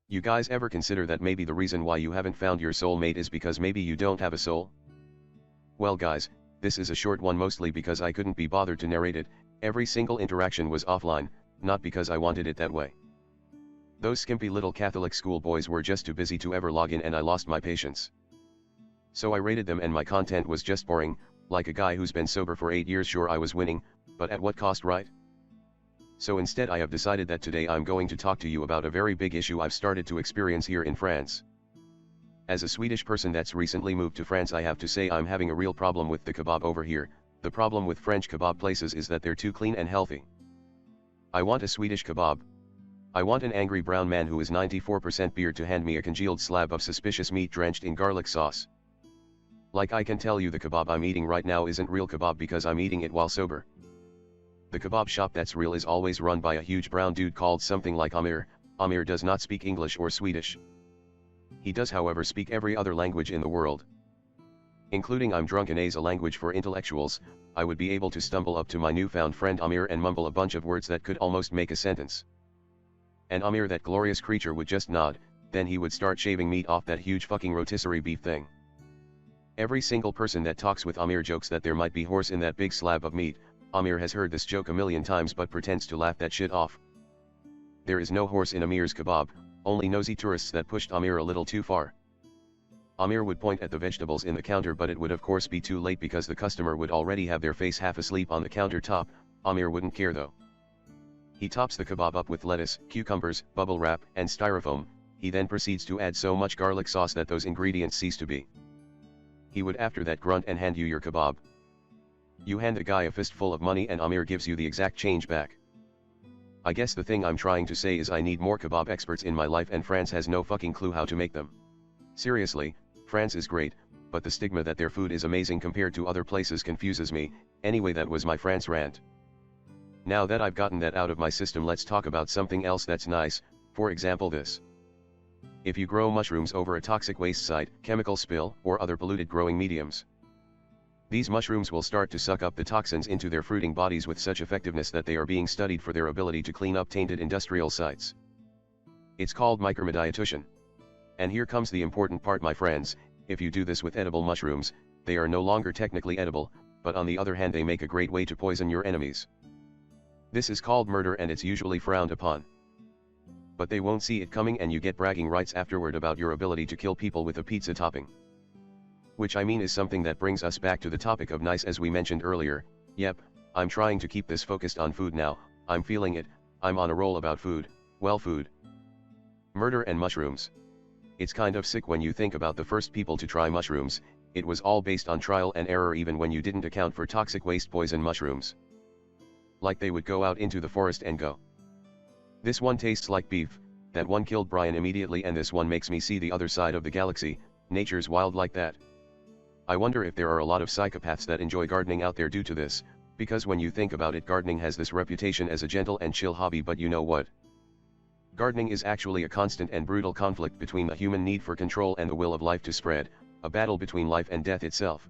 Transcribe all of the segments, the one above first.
You guys ever consider that maybe the reason why you haven't found your soulmate is because maybe you don't have a soul? Well guys, this is a short one mostly because I couldn't be bothered to narrate it. Every single interaction was offline, not because I wanted it that way. Those skimpy little Catholic school boys were just too busy to ever log in and I lost my patience. So I rated them and my content was just boring, like a guy who's been sober for 8 years. Sure, I was winning, but at what cost, right? So instead I have decided that today I'm going to talk to you about a very big issue I've started to experience here in France. As a Swedish person that's recently moved to France, I have to say I'm having a real problem with the kebab over here. The problem with French kebab places is that they're too clean and healthy. I want a Swedish kebab. I want an angry brown man who is 94% beard to hand me a congealed slab of suspicious meat drenched in garlic sauce. Like, I can tell you the kebab I'm eating right now isn't real kebab because I'm eating it while sober. The kebab shop that's real is always run by a huge brown dude called something like Amir. Amir does not speak English or Swedish. He does however speak every other language in the world, including I'm drunk and a language for intellectuals. I would be able to stumble up to my newfound friend Amir and mumble a bunch of words that could almost make a sentence. And Amir, that glorious creature, would just nod, then he would start shaving meat off that huge fucking rotisserie beef thing. Every single person that talks with Amir jokes that there might be horse in that big slab of meat. Amir has heard this joke a million times but pretends to laugh that shit off. There is no horse in Amir's kebab, only nosy tourists that pushed Amir a little too far. Amir would point at the vegetables in the counter, but it would of course be too late because the customer would already have their face half asleep on the countertop. Amir wouldn't care though. He tops the kebab up with lettuce, cucumbers, bubble wrap, and styrofoam. He then proceeds to add so much garlic sauce that those ingredients cease to be. He would after that grunt and hand you your kebab. You hand the guy a fistful of money and Amir gives you the exact change back. I guess the thing I'm trying to say is I need more kebab experts in my life, and France has no fucking clue how to make them. Seriously, France is great, but the stigma that their food is amazing compared to other places confuses me. Anyway, that was my France rant. Now that I've gotten that out of my system, let's talk about something else that's nice. For example, this. If you grow mushrooms over a toxic waste site, chemical spill, or other polluted growing mediums, these mushrooms will start to suck up the toxins into their fruiting bodies with such effectiveness that they are being studied for their ability to clean up tainted industrial sites. It's called micromediation. And here comes the important part, my friends. If you do this with edible mushrooms, they are no longer technically edible, but on the other hand they make a great way to poison your enemies. This is called murder and it's usually frowned upon. But they won't see it coming and you get bragging rights afterward about your ability to kill people with a pizza topping. Which I mean is something that brings us back to the topic of nice as we mentioned earlier. Yep, I'm trying to keep this focused on food now. I'm feeling it, I'm on a roll about food. Well, food, murder and mushrooms. It's kind of sick when you think about the first people to try mushrooms. It was all based on trial and error, even when you didn't account for toxic waste poison mushrooms. Like they would go out into the forest and go, this one tastes like beef, that one killed Brian immediately, and this one makes me see the other side of the galaxy. Nature's wild like that. I wonder if there are a lot of psychopaths that enjoy gardening out there due to this, because when you think about it, gardening has this reputation as a gentle and chill hobby, but you know what? Gardening is actually a constant and brutal conflict between the human need for control and the will of life to spread, a battle between life and death itself.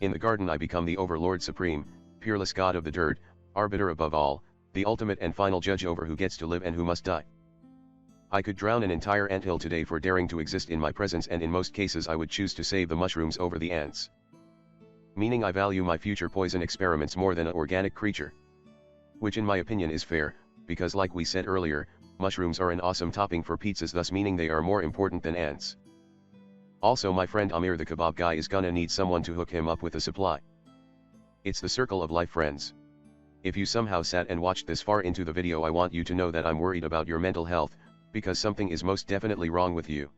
In the garden I become the overlord supreme, peerless god of the dirt, arbiter above all, the ultimate and final judge over who gets to live and who must die. I could drown an entire anthill today for daring to exist in my presence, and in most cases I would choose to save the mushrooms over the ants. Meaning I value my future poison experiments more than an organic creature. Which in my opinion is fair, because like we said earlier, mushrooms are an awesome topping for pizzas, thus meaning they are more important than ants. Also, my friend Amir the kebab guy is gonna need someone to hook him up with a supply. It's the circle of life, friends. If you somehow sat and watched this far into the video, I want you to know that I'm worried about your mental health, because something is most definitely wrong with you.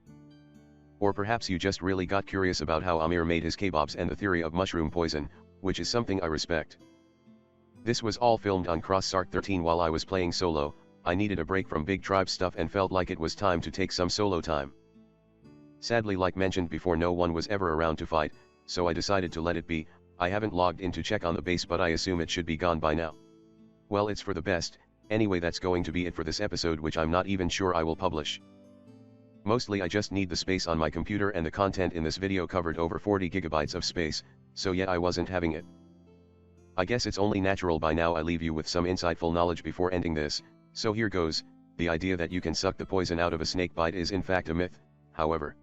Or perhaps you just really got curious about how Amir made his kebabs and the theory of mushroom poison, which is something I respect. This was all filmed on Cross Sark 13 while I was playing solo. I needed a break from big tribe stuff and felt like it was time to take some solo time. Sadly, like mentioned before, no one was ever around to fight, so I decided to let it be. I haven't logged in to check on the base, but I assume it should be gone by now. Well, it's for the best. Anyway, that's going to be it for this episode, which I'm not even sure I will publish. Mostly I just need the space on my computer, and the content in this video covered over 40 gigabytes of space, so yeah, I wasn't having it. I guess it's only natural by now I leave you with some insightful knowledge before ending this, so here goes. The idea that you can suck the poison out of a snake bite is in fact a myth, however.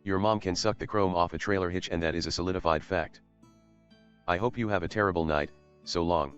Your mom can suck the chrome off a trailer hitch, and that is a solidified fact. I hope you have a terrible night, so long.